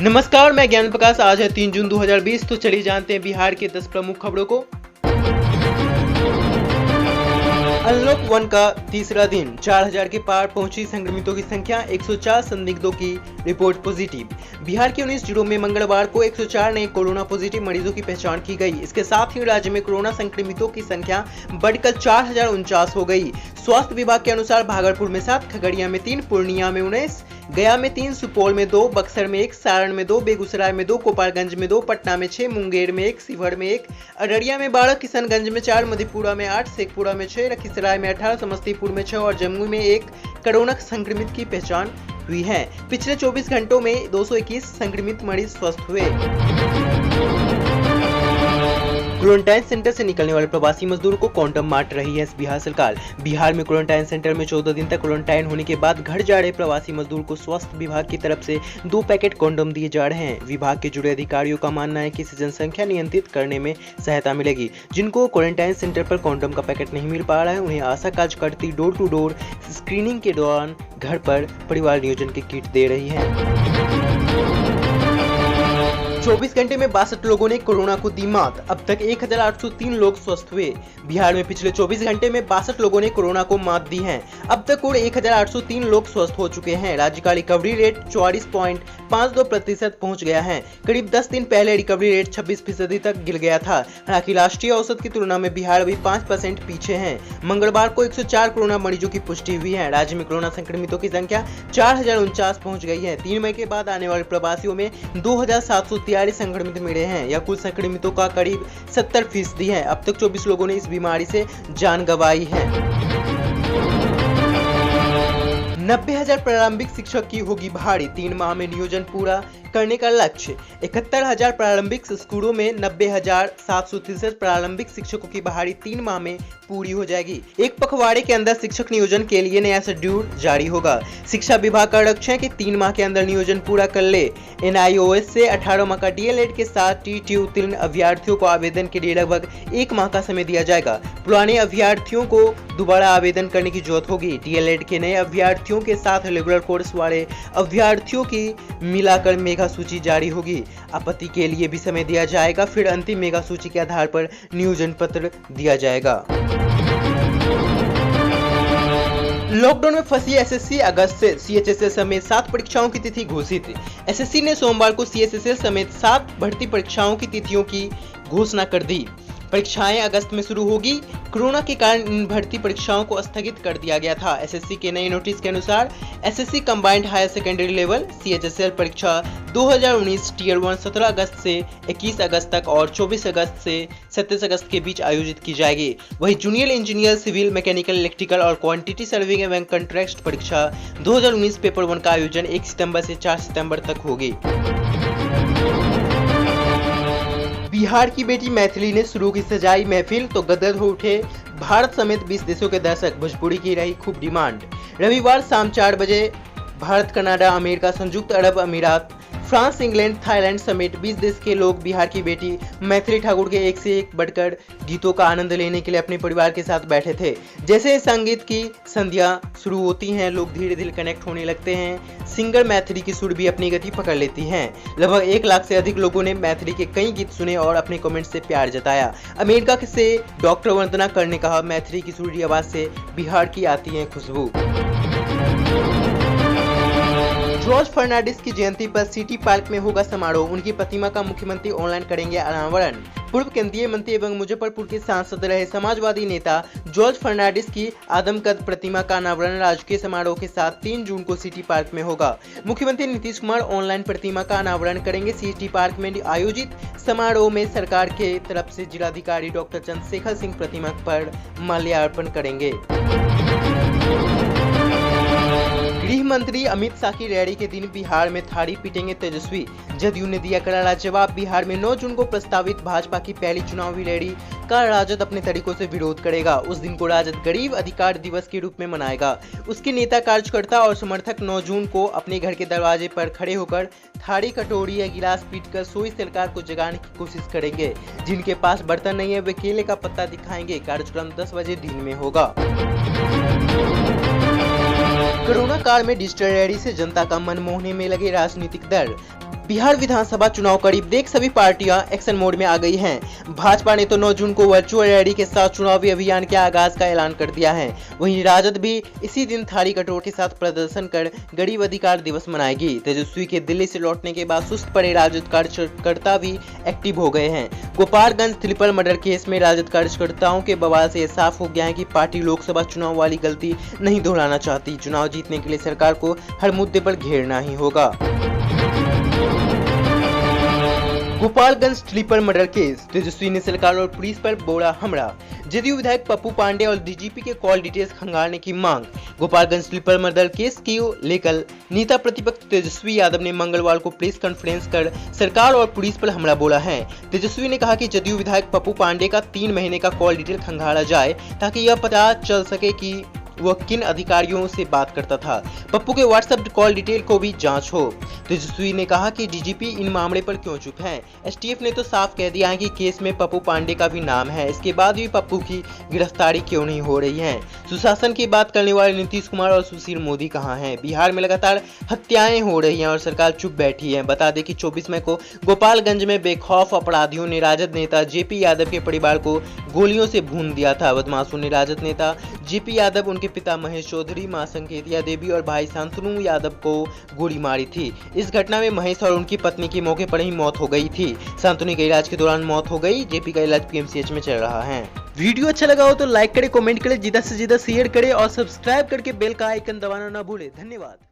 नमस्कार, मैं ज्ञान प्रकाश। आज है 3 जून 2020। तो चलिए जानते हैं बिहार के 10 प्रमुख खबरों को। अनलॉक 1 का तीसरा दिन, 4000 के पार पहुंची संक्रमितों की संख्या। 104 संदिग्धों की रिपोर्ट पॉजिटिव। बिहार के 19 जिलों में मंगलवार को 104 नए कोरोना पॉजिटिव मरीजों की पहचान की गई। इसके साथ ही राज्य में कोरोना संक्रमितों की संख्या बढ़कर 4049 हो गई। स्वास्थ्य विभाग के अनुसार भागलपुर में 7, खगड़िया में 3, पूर्णिया में 19, गया में 3, सुपौल में 2, बक्सर में 1, सारण में 2, बेगूसराय में 2, गोपालगंज में 2, पटना में 6, मुंगेर में 1, शिवहर में 1, अररिया में 12, किशनगंज में 4, मधेपुरा में 8, शेखपुरा में 6, लखीसराय में 18, समस्तीपुर में 6 और जमुई में 1 कोरोना संक्रमित की पहचान हुई है। पिछले 24 घंटों में 221 संक्रमित मरीज स्वस्थ हुए। क्वारंटाइन सेंटर से निकलने वाले प्रवासी मजदूरों को कॉन्डम बांट रही है बिहार सरकार। बिहार में क्वारंटाइन सेंटर में 14 दिन तक क्वारंटाइन होने के बाद घर जा रहे प्रवासी मजदूर को स्वास्थ्य विभाग की तरफ से 2 पैकेट कॉन्डम दिए जा रहे हैं। विभाग के जुड़े अधिकारियों का मानना है कि इससे जनसंख्या नियंत्रित करने में सहायता मिलेगी। जिनको क्वारंटाइन सेंटर पर कॉन्डम का पैकेट नहीं मिल पा रहा है, उन्हें आशा कार्यकर्ती डोर टू डोर स्क्रीनिंग के दौरान घर पर परिवार नियोजन की किट दे रही है। 24 घंटे में 62 लोगों ने कोरोना को दी मात। अब तक 1803 लोग स्वस्थ हुए। बिहार में पिछले 24 घंटे में 62 लोगों ने कोरोना को मात दी है। अब तक कुल 1803 लोग स्वस्थ हो चुके हैं। राज्य का रिकवरी रेट 44.52% पहुंच गया है। करीब 10 दिन पहले रिकवरी रेट 26% तक गिर गया था। हालांकि राष्ट्रीय औसत की तुलना में बिहार अभी 5% पीछे है। मंगलवार को 104 कोरोना मरीजों की पुष्टि हुई है। राज्य में कोरोना संक्रमितों की संख्या 4049 पहुंच गई है। 3 मई के बाद आने वाले प्रवासियों में 2743 संक्रमित मिले हैं। यह कुल संक्रमितों का करीब 70% है। अब तक 24 लोगों ने इस बीमारी से जान गंवाई है। 90,000 प्रारंभिक शिक्षक की होगी भारी। 3 माह में नियोजन पूरा करने का लक्ष्य। 71,000 प्रारंभिक स्कूलों में 90,763 प्रारंभिक शिक्षकों की बहाली 3 माह में पूरी हो जाएगी। एक पखवाड़े के अंदर शिक्षक नियोजन के लिए नया शेड्यूल जारी होगा। शिक्षा विभाग का लक्ष्य है कि 3 माह के अंदर नियोजन पूरा कर ले। NIOS से 18 माह का DLED के साथ TET उत्तीर्ण अभ्यर्थियों को आवेदन के लिए लगभग 1 माह का समय दिया जाएगा। पुराने अभ्यर्थियों को दोबारा आवेदन करने की जरूरत होगी। DLED के नए अभ्यर्थियों के साथ रेगुलर कोर्स वाले अभ्यर्थियों की मिलाकर मेगा सूची जारी होगी। आपत्ति के लिए भी समय दिया जाएगा। फिर अंतिम मेगा सूची के आधार पर नियोजन पत्र दिया जाएगा। लॉकडाउन में फंसी SSC अगस्त से CHSL समेत 7 परीक्षाओं की तिथि घोषित। SSC ने सोमवार को CHSL समेत 7 भर्ती परीक्षाओं की तिथियों की घोषणा कर दी। परीक्षाएं अगस्त में शुरू होगी। कोरोना के कारण इन भर्ती परीक्षाओं को स्थगित कर दिया गया था। SSC के नए नोटिस के अनुसार SSC combined higher secondary level CHSL परीक्षा 2019 टियर 1 17 अगस्त से 21 अगस्त तक और 24 अगस्त से 27 अगस्त के बीच आयोजित की जाएगी। वहीं junior engineer, civil, mechanical, electrical और क्वांटिटी सर्विंग एवं कंट्रैक्ट परीक्षा 2019 पेपर 1 का आयोजन 1 सितंबर से 4 सितंबर तक होगी। बिहार की बेटी मैथिली ने शुरू की सजाई महफिल तो गदगद हो उठे भारत समेत 20 देशों के दर्शक। भोजपुरी की रही खूब डिमांड। रविवार शाम 4 बजे भारत, कनाडा, अमेरिका, संयुक्त अरब अमीरात, फ्रांस, इंग्लैंड, थाईलैंड समेत 20 देश के लोग बिहार की बेटी मैथिली ठाकुर के एक से एक बढ़कर गीतों का आनंद लेने के लिए अपने परिवार के साथ बैठे थे। जैसे संगीत की संध्या शुरू होती हैं, लोग धीरे धीरे कनेक्ट होने लगते हैं। सिंगर मैथिली की सुर भी अपनी गति पकड़ लेती हैं। लगभग 1 लाख से अधिक लोगों ने मैथिली के कई गीत सुने और अपने कमेंट से प्यार जताया। अमेरिका से डॉक्टर वंदना कर ने कहा, मैथिली की सुरीली आवाज से बिहार की आती है खुशबू। जॉर्ज फर्नांडिस की जयंती पर सिटी पार्क में होगा समारोह। उनकी प्रतिमा का मुख्यमंत्री ऑनलाइन करेंगे अनावरण। पूर्व केंद्रीय मंत्री एवं मुजफ्फरपुर के सांसद रहे समाजवादी नेता जॉर्ज फर्नांडिस की आदमकद प्रतिमा का अनावरण राजकीय समारोह के साथ 3 जून को सिटी पार्क में होगा। मुख्यमंत्री नीतीश कुमार ऑनलाइन प्रतिमा का अनावरण करेंगे। सिटी पार्क में आयोजित समारोह में सरकार के तरफ से जिलाधिकारी डॉक्टर चंद्रशेखर सिंह प्रतिमा पर माल्यार्पण करेंगे। गृह मंत्री अमित शाह की रैली के दिन बिहार में थाड़ी पीटेंगे तेजस्वी। जदयू ने दिया करारा जवाब। बिहार में 9 जून को प्रस्तावित भाजपा की पहली चुनावी रैली का राजद अपने तरीकों से विरोध करेगा। उस दिन को राजद गरीब अधिकार दिवस के रूप में मनाएगा। उसके नेता, कार्यकर्ता और समर्थक 9 जून को अपने घर के दरवाजे पर खड़े होकर थाड़ी, कटोरी या गिलास पीटकर सोई सरकार को जगाने की कोशिश करेंगे। जिनके पास बर्तन नहीं है वे केले का पत्ता दिखाएंगे। कार्यक्रम 10 बजे दिन में होगा। कोरोना काल में डिजिटल रैली से जनता का मन मोहने में लगे राजनीतिक दल। बिहार विधानसभा चुनाव करीब देख सभी पार्टियां एक्शन मोड में आ गई हैं। भाजपा ने तो 9 जून को वर्चुअल रैली के साथ चुनावी अभियान के आगाज का ऐलान कर दिया है। वहीं राजद भी इसी दिन थाली कटोर के साथ प्रदर्शन कर गरीब अधिकार दिवस मनाएगी। तेजस्वी के दिल्ली से लौटने के बाद सुस्त पड़े राजद कार्यकर्ता भी एक्टिव हो गए हैं। गोपालगंज ट्रिपल मर्डर केस में राजद कार्यकर्ताओं के बवाल से साफ हो गया है कि पार्टी लोकसभा चुनाव वाली गलती नहीं दोहराना चाहती। चुनाव जीतने के लिए सरकार को हर मुद्दे पर घेरना ही होगा। गोपालगंज ट्रिपल मर्डर केस, तेजस्वी ने सरकार और पुलिस पर बोला हमला। जदयू विधायक पप्पू पांडे और डीजीपी के कॉल डिटेल्स खंगालने की मांग। गोपालगंज ट्रिपल मर्डर केस की लेकर नेता प्रतिपक्ष तेजस्वी यादव ने मंगलवार को प्रेस कॉन्फ्रेंस कर सरकार और पुलिस पर हमला बोला है। तेजस्वी ने कहा कि जदयू विधायक पप्पू पांडे का 3 महीने का कॉल डिटेल खंगाला जाए ताकि यह पता चल सके कि वह किन अधिकारियों से बात करता था। पप्पू के व्हाट्सएप कॉल डिटेल को भी जांच हो। तेजस्वी ने कहा कि डीजीपी इन मामले पर क्यों चुप हैं? एसटीएफ ने तो साफ कह दिया है कि केस में पप्पू पांडे का भी नाम है। इसके बाद भी पप्पू की गिरफ्तारी क्यों नहीं हो रही है? सुशासन की बात करने वाले नीतीश कुमार और सुशील मोदी कहाँ हैं? बिहार में लगातार हत्याएं हो रही हैं और सरकार चुप बैठी है। बता दें कि 24 मई को गोपालगंज में बेखौफ अपराधियों ने राजद नेता जेपी यादव के परिवार को गोलियों से भून दिया था। बदमाशों ने राजद नेता जेपी यादव, उनके पिता महेश चौधरी, मां संकेतिया देवी और भाई शांतनु यादव को गोली मारी थी। इस घटना में महेश और उनकी पत्नी की मौके पर ही मौत हो गई थी। शांतनु के इलाज के दौरान मौत हो गई। जेपी का इलाज पीएमसीएच में चल रहा है। वीडियो अच्छा लगा हो तो लाइक करें, कमेंट करें, ज्यादा से ज्यादा शेयर करें और सब्सक्राइब करके बेल का आइकन दबाना ना भूलें। धन्यवाद।